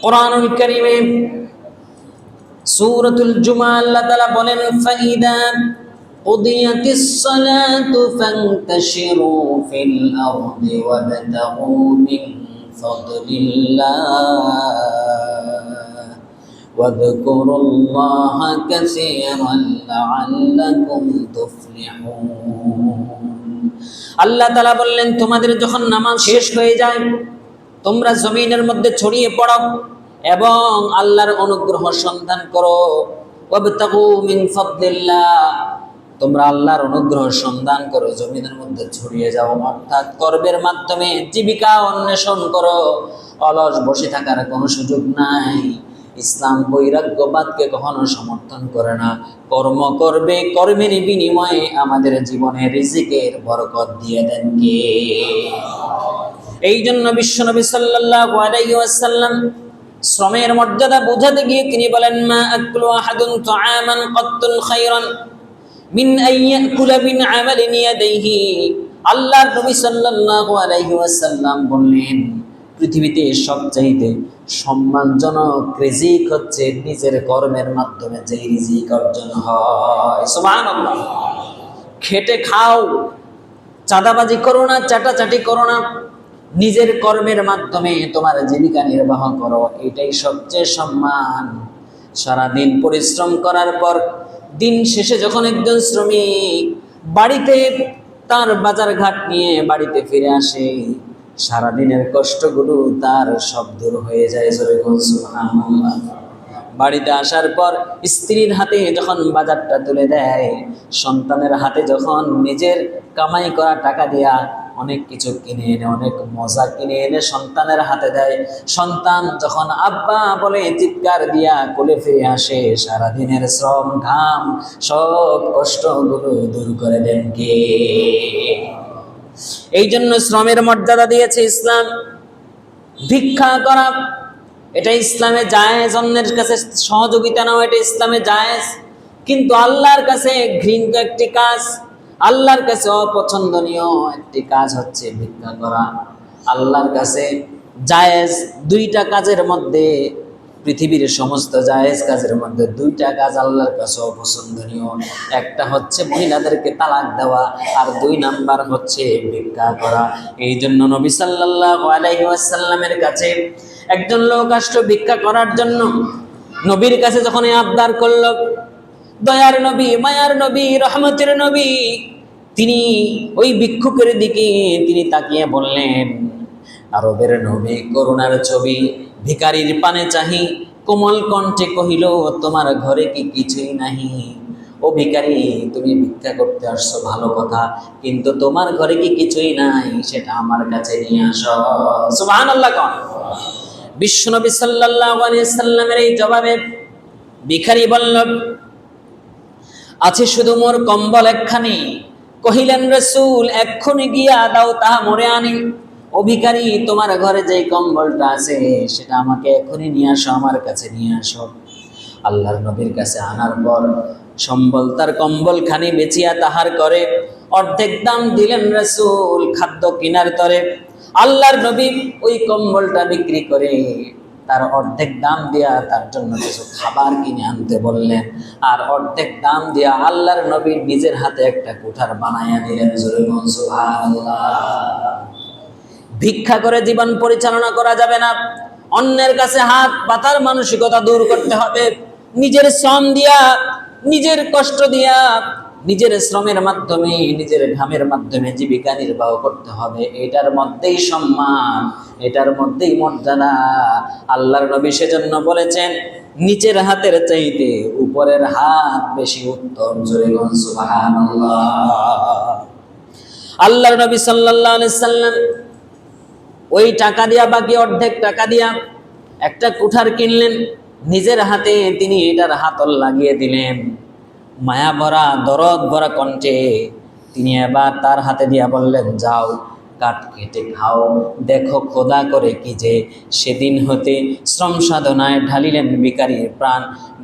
কোরআনুল কারীমে সূরাতুল জুমআ আল্লাহ তাআলা বলেন, ফাইদা কুদিয়াতিস সালাতু ফান্তাশিরু ফিল আরদি ওয়াবতাগু মিন ফাদলিল্লাহ ওয়াযকুরুল্লাহা কাসীরান লাআল্লাকুম তুফলিহুন। আল্লাহ তাআলা বললেন, তোমাদের যখন নামাজ শেষ হয়ে যায় তোমরা জমিনের মধ্যে ছড়িয়ে পড়ো এবং আল্লাহর অনুগ্রহ সন্ধান করো। ওয়াবতাগু মিন ফাদলিল্লাহ, তোমরা আল্লাহর অনুগ্রহ সন্ধান করো, জমিনের মধ্যে ছড়িয়ে যাও, অর্থাৎ কর্মের মাধ্যমে জীবিকা অন্বেষণ করো। অলস বসে থাকার কোনো সুযোগ নাই। ইসলাম বৈরাগ্যবাদকে কখনো সমর্থন করে না। কর্ম করবে, কর্মের বিনিময়ে আমাদের জীবনে রিজিকের বরকত দিয়ে দেন কে? এই জন্য বিশ্বনবী সাল্লাল্লাহু আলাইহি ওয়াসাল্লাম শ্রমের মর্যাদা বোঝাতে গিয়ে তিনি বলেন, মা আকলু আহাদুন তুআমান কাত্তুন খায়রান মিন আইয়াকুলা মিন আমালিন ইয়াদাইহি। আল্লাহর নবী সাল্লাল্লাহু আলাইহি ওয়াসাল্লাম বললেন, পৃথিবীতে সবচাইতে সম্মানজনক রিজিক হচ্ছে নিজের কর্মের মাধ্যমে যে রিজিক অর্জন হয়। সুবহানাল্লাহ। খেটে খাও, চাঁদাবাজি করো না, চাটাচাটি করো না, নিজের কর্মের মাধ্যমে তোমার জীবিকা নির্বাহ করো, এটাই সবচেয়ে সম্মান। সারাদিন পরিশ্রম করার পর দিন শেষে যখন একজন শ্রমিক বাড়িতে তার বাজার ঘাট নিয়ে বাড়িতে ফিরে আসে, সারাদিনের কষ্টগুলো তার সব দূর হয়ে যায়। সুবহানাল্লাহ। বাড়িতে আসার পর স্ত্রীর হাতে যখন বাজারটা তুলে দেয়, সন্তানের হাতে যখন নিজের কামাই করা টাকা দিয়া অনেক কিছু কিনে এনে, অনেক মজা কিনে এনে সন্তানের হাতে দেয়, সন্তান যখন আব্বা বলে চিৎকার দিয়া কোলে ফিরে আসে, সারাদিনের শ্রম ঘাম সব কষ্টগুলো দূর করে দেন কে? এই জন্য শ্রমের মর্যাদা দিয়েছে ইসলাম। ভিক্ষা করা এটা ইসলামে জায়েজ, অন্যের কাছে সহযোগিতা নাও এটা ইসলামে জায়েজ, কিন্তু আল্লাহর কাছে ঘৃণিত একটি কাজ, আল্লাহর কাছে অপছন্দনীয় একটি কাজ হচ্ছে ভিক্ষা করা। আল্লাহর কাছে জায়েজ দুইটা কাজের মধ্যে, পৃথিবীর সমস্ত জায়েজ কাজের মধ্যে দুইটা কাজ আল্লাহর কাছে অপছন্দনীয়। একটা হচ্ছে মহিলাদেরকে তালাক দেওয়া, আর 2 নাম্বার হচ্ছে ভিক্ষা করা। এই জন্য নবী সাল্লাল্লাহু আলাইহি ওয়াসাল্লামের কাছে একজন লোক আসলো ভিক্ষা করার জন্য। নবীর কাছে যখন আবদার করল, দয়ার নবী, মায়ার নবী, রহমতের নবী, তিনি ওই ভিক্ষুকের দিকে তিনি তাকিয়ে বললেন, আরবের নবী করুণার ছবি, ভিখারির পানে চাহি, কোমল কণ্ঠে কহিল, তোমার ঘরে কি কিছুই নাহি? ও ভিখারি, তুমি ভিক্ষা করতে আসছো ভালো কথা, কিন্তু তোমার ঘরে কি কিছুই নাই সেটা আমার কাছে নিয়ে আসো। সুবহানাল্লাহ। কোন বিশ্বনবী সাল্লাল্লাহু আলাইহি সাল্লামের এই জবাবে ভিখারি বলল, আছে শুধু মোর কম্বল একখানি। কহিলেন, রাসূল, এক্ষুনি গিয়া দাও তাহা মোরে আনি। ও ভিখারি, তোমার ঘরে যে কম্বলটা আছে সেটা আমাকে এখনই নিয়ে আসো, আমার কাছে নিয়ে আসো। আল্লাহর নবীর কাছে আনার পর সম্বল তার কম্বল খানি বেচিয়া তাহার করে অর্ধেক দাম দিলেন রাসূল খাদ্য কিনার তরে। আল্লাহর নবী ওই কম্বলটা বিক্রি করে তার অর্ধেক দাম দিয়া তার জন্য কিছু খাবার কিনে আনতে বললেন, আর অর্ধেক দাম দিয়া আল্লাহর নবী নিজের হাতে একটা কুঠার বানাইয়া দিলেন। সুবহানাল্লাহ। ভিক্ষা করে জীবন পরিচালনা করা যাবে না। অন্যের কাছে হাত পাতার মানসিকতা দূর করতে হবে। নিজের শ্রম দিয়া, নিজের কষ্ট দিয়া, নিজের শ্রমের মাধ্যমে, নিজের ঘামের মাধ্যমে জীবিকা নির্বাহ করতে হবে। এটার মধ্যেই সম্মান, এটার মধ্যেই মর্যাদা। আল্লাহর নবী সেজন্য বলেছেন, নিচের হাতের চাইতে উপরের হাত বেশি উত্তম। সুবহানাল্লাহ। আল্লাহর নবী সাল্লাল্লাহু আলাইহি সাল্লাম ওই টাকা দিয়া, বাকি অর্ধেক টাকা দিয়া একটা কুঠার কিনলেন, নিজের হাতে তিনি এটার হাতল লাগিয়ে দিলেন। মায়া ভরা, দরদ ভরা কণ্ঠে তিনি এবার তার হাতে দিয়া বললেন, যাও কাঠ কেটে খাও। দেখো খোদা করে কি যে সেদিন হতে শ্রম সাধনায় ঢালিলেন ভিখারির প্রাণ,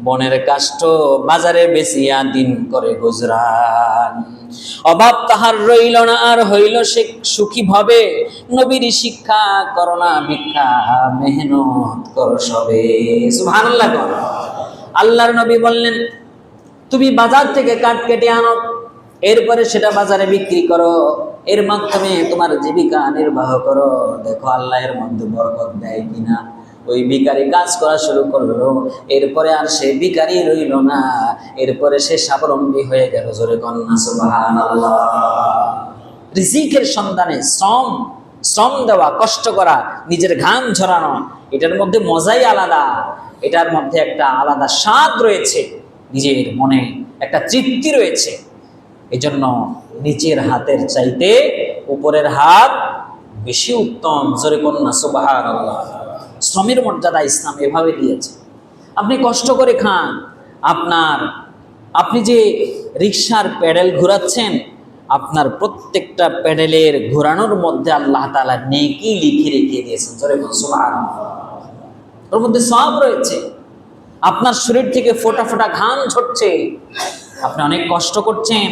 বনের কাষ্ঠ বাজারে বেচিয়া দিন করে গুজরান। অভাব তাহার রইল না আর হইল সে সুখী ভাবে, নবীর শিক্ষা করোনা ভিক্ষা মেহনত কর সবে। সুবহানাল্লাহ। আল্লাহর নবী বললেন, তুমি বাজার থেকে কাঠ কেটে আনো, এরপরে সেটা বাজারে বিক্রি করো, এর মাধ্যমে তোমার জীবিকা নির্বাহ করো। দেখো আল্লাহ এর মধ্যে বরকত দেয় কিনা। ওই ভিখারি কাজ করা শুরু করলো, এরপরে আর সে ভিখারি রইল না, এরপরে সে স্বাবলম্বী হয়ে গেল। জোরে কন্যা সুবহানাল্লাহ। রিজিকের সন্ধানে শ্রম দেওয়া, কষ্ট করা, নিজের ঘাম ঝরানো, এটার মধ্যে মজাই আলাদা, এটার মধ্যে একটা আলাদা স্বাদ রয়েছে, নিজের মনে একটা তৃপ্তি রয়েছে। এজন্য নিচের হাতের চাইতে উপরের হাত বেশি উত্তম। জোরে কন্যা সুবহানাল্লাহ। শ্রমের মর্যাদা ইসলাম এভাবে দিয়েছে। আপনি কষ্ট করে খান, আপনি যে রিকশার প্যাডেল ঘোরাচ্ছেন, আপনার প্রত্যেকটা প্যাডেলের ঘোরানোর মধ্যে আল্লাহ তাআলা নেকি লিখে রেখে দিয়েছেন। জোরে বলুন সুবহানাল্লাহ। ওর মধ্যে সওয়াব রয়েছে। আপনার শরীর থেকে ফোঁটা ফোঁটা ঘাম ঝরছে, আপনি অনেক কষ্ট করছেন,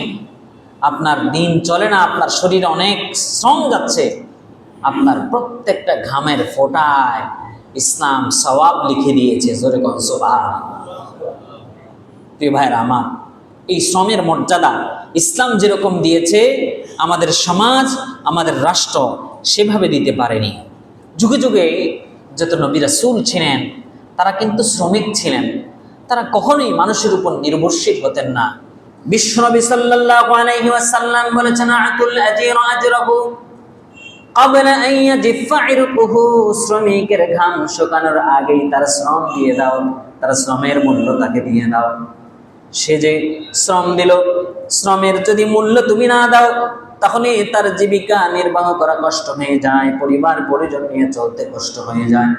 আপনার দিন চলে না, আপনার শরীরে অনেক শ্রম যাচ্ছে, আপনার প্রত্যেকটা ঘামের ফোঁটায় ইসলাম সওয়াব লিখে দিয়েছে। জোরে বলুন সুবহানাল্লাহ। প্রিয় ভাইরা আমার, এই শ্রমের মর্যাদা ইসলাম যেরকম দিয়েছে, আমাদের সমাজ, আমাদের রাষ্ট্র সেভাবে দিতে পারেনি। যুগে যুগে যত নবী রাসূল ছিলেন, তারা কিন্তু শ্রমিক ছিলেন, তারা কখনোই মানুষের উপর নির্ভরশীল হতেন না। বিশ্বনবী সাল্লাল্লাহু আলাইহি ওয়াসাল্লাম বলেছেন, আতুল আজির আজরাহু ক্বাবলা আন ইয়াজিফা ইরকুহু, শ্রমিকের ঘাম শুকানোর আগেই তার শ্রম দিয়ে দাও, তার শ্রমের মূল্য তাকে দিয়ে দাও। সে যে শ্রম দিল, শ্রমের যদি মূল্য তুমি না দাও, তখনই তার জীবিকা নির্বাহ করা কষ্ট হয়ে যায়, পরিবার পরিজন নিয়ে চলতে কষ্ট হয়ে যায়।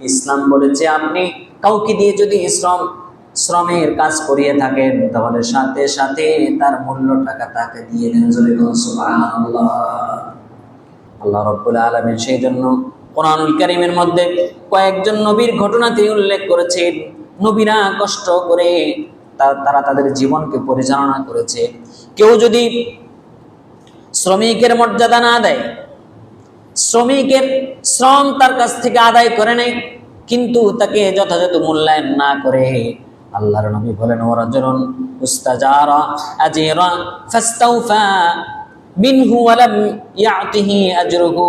ইসলাম বলেছে, আপনি কাউকে দিয়ে যদি শ্রমের কাজ করিয়ে থাকেন, তাহলে সাথে সাথে তার মূল্য টাকা তাকে দিয়ে দেন। সুবহানাল্লাহ। আল্লাহ রাব্বুল আলামিন সেই জন্য কোরআনুল কারীমের মধ্যে কয়েকজন নবীর ঘটনাতে উল্লেখ করেছেন, নবীরা কষ্ট করে তারা তাদের জীবনকে পরিচালনা করেছে। কেউ যদি শ্রমিকের মর্যাদা না দেয়, শ্রমিকের শ্রম তার কাছ থেকে আদায় করে নেয়, কিন্তু তাকে যথাযথ মূল্যায়ন না করে, আল্লাহর নবী বলেন, ওয়ারাজুলুন উস্তাজারা আজীরা ফাস্তাওফা মিনহু ওয়া লাম ইয়াতিহি আজরুহু।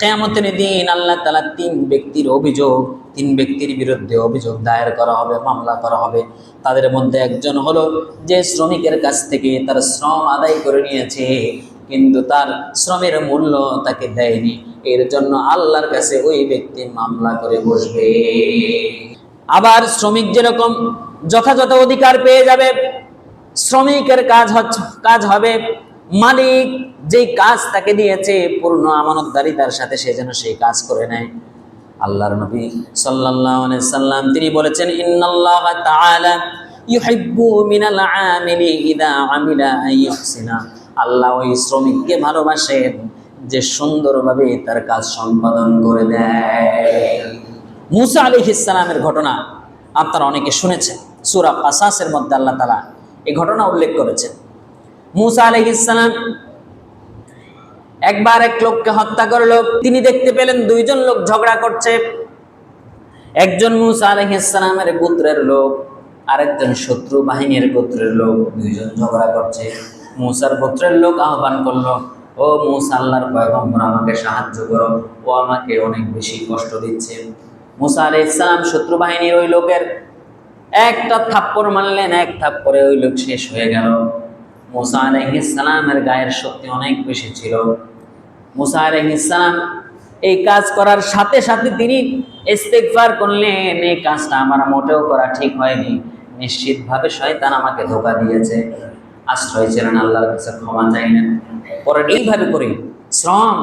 কিয়ামতের দিন আল্লাহ তাআলা তিন ব্যক্তির বিরুদ্ধে অভিযোগ দায়ের করা হবে, মামলা করা হবে। তাদের মধ্যে একজন হলো যে শ্রমিকের কাছ থেকে তার শ্রম আদায় করে নিয়েছে, কিন্তু তার শ্রমের মূল্য তাকে দেয়নি। এর জন্য আল্লাহর কাছে ওই ব্যক্তি মামলা করে বসবে। আবার শ্রমিক যেরকম যথাযথ অধিকার পেয়ে যাবে, শ্রমিকের কাজ হবে, মালিক যেই কাজ তাকে দিয়েছে পূর্ণ আমানতদারিতার সাথে সে যেন সেই কাজ করে নেয়। আল্লাহর নবী সাল্লাল্লাহু আলাইহি সাল্লাম তিনি বলেছেন, ইন্নাল্লাহা তাআলা ইউহিব্বু মিনাল আমিলি ইযা আমিলা আইয়ুহসিনা। আল্লাহ ওই শ্রমিককে ভালোবাসেন যে সুন্দরভাবে তার কাজ সম্পাদন করে দেয়। মুসা আলাইহিস সালামের ঘটনা আপনারা অনেকে শুনেছেন, সূরা কাসাসের মধ্যে আল্লাহ তাআলা এই ঘটনা উল্লেখ করেছেন। মুসা আলাইহিস সালাম একবার এক লোককে হত্যা করলো। তিনি দেখতে পেলেন দুইজন লোক ঝগড়া করছে, একজন মুসা আলাইহিস সালামের গোত্রের লোক, আরেকজন শত্রু বাহিনীর গোত্রের লোক। দুইজন ঝগড়া করছে। মুসার গোত্রের লোক আহ্বান করলো, ও মুসা, আল্লাহর পয়গম্বর, আমাকে সাহায্য করো, ও আমাকে অনেক বেশি কষ্ট দিচ্ছে। মুসা আলাইহিস সালাম শত্রু বাহিনীর ওই লোকের একটা থাপ্পড় মারলেন, এক থাপ্পড়ে ওই লোক শেষ হয়ে গেল। মুসা আলাইহিস সালামের গায়ের শক্তি অনেক বেশি ছিল। মুসা আলাইহিস সালাম এই কাজ করার সাথে সাথে তিনি ইস্তিগফার করলেন, এই কাজটা আমার মোটেও করা ঠিক হয়নি, নিশ্চিতভাবে শয়তান আমাকে ধোঁকা দিয়েছে। আশ্রয় ছিলেন আল্লাহর কাছে, ক্ষমা চাইলেন। পরে এইভাবে করে শ্রম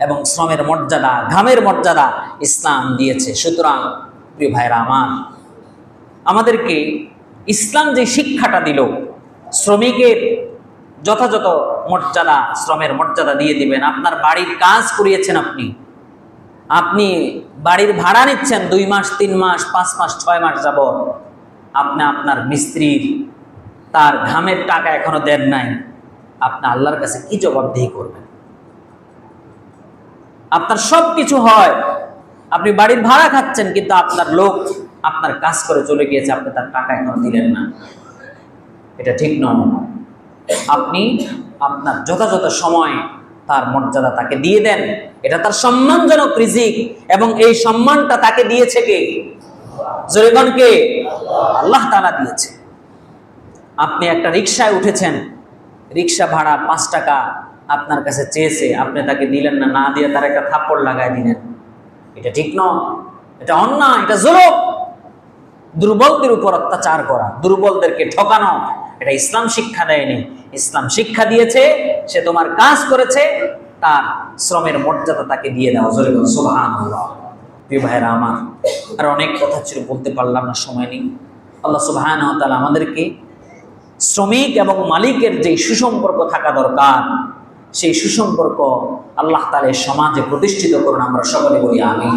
এবং শ্রমের মর্যাদা, ঘামের মর্যাদা ইসলাম দিয়েছে। সুতরাং প্রিয় ভাইরা আমার, আমাদেরকে ইসলাম যে শিক্ষাটা দিল, শ্রমিকের যথাযথ মর্যাদা, শ্রমের মর্যাদা দিয়ে দিবেন। আপনার বাড়ির কাজ করিয়েছেন, আপনি বাড়ির ভাড়া নিচ্ছেন 2 মাস 3 মাস 5 মাস 6 মাস যাবত, আপনি আপনার মিস্ত্রির তার ঘামের টাকা এখনো দেন নাই, আপনি আল্লাহর কাছে কি জবাবদিহি করবেন? আপনার সব কিছু হয়, আপনি বাড়ির ভাড়া খাচ্ছেন, কিন্তু আপনার লোক আপনার কাজ করে চলে গিয়েছে, আপনি তার টাকা এখনো দিলেন না। এটা ঠিক নয়। আপনি আপনার যথাযথ সময় তার মর্যাদা তাকে দিয়ে দেন। এটা তার সম্মানজনক রিজিক, এবং এই সম্মানটা তাকে দিয়েছে কে? জোরেগণকে আল্লাহ তাআলা দিয়েছে। আপনি একটা রিকশায় উঠেছেন, রিকশা ভাড়া 5 টাকা আপনার কাছে চেয়েছে, আপনি তাকে দিলেন না, না দিয়ে তার একটা থাপ্পড় লাগায় দিলেন। এটা ঠিক নয়, এটা অন্যায়, এটা জুলুম। দুর্বলদের উপর অত্যাচার করা, দুর্বলদেরকে ঠকানো, এটা ইসলাম শিক্ষা দেয়নি। ইসলাম শিক্ষা দিয়েছে, সে তোমার কাজ করেছে, তার শ্রমের মর্যাদা তাকে দিয়ে দাও। জোরে বলুন সুবহানাল্লাহ। প্রিয় ভাইরা আমার, আর অনেক কথা ছিল, বলতে পারলাম না, সময় নেই। আল্লাহ সুবহানাহু ওয়া তাআলা আমাদেরকে শ্রমিক এবং মালিকের যে সুসম্পর্ক থাকা দরকার, সেই সুসম্পর্ক আল্লাহ তাআলা সমাজে প্রতিষ্ঠিত করুন। আমরা সকলে বলি আমিন।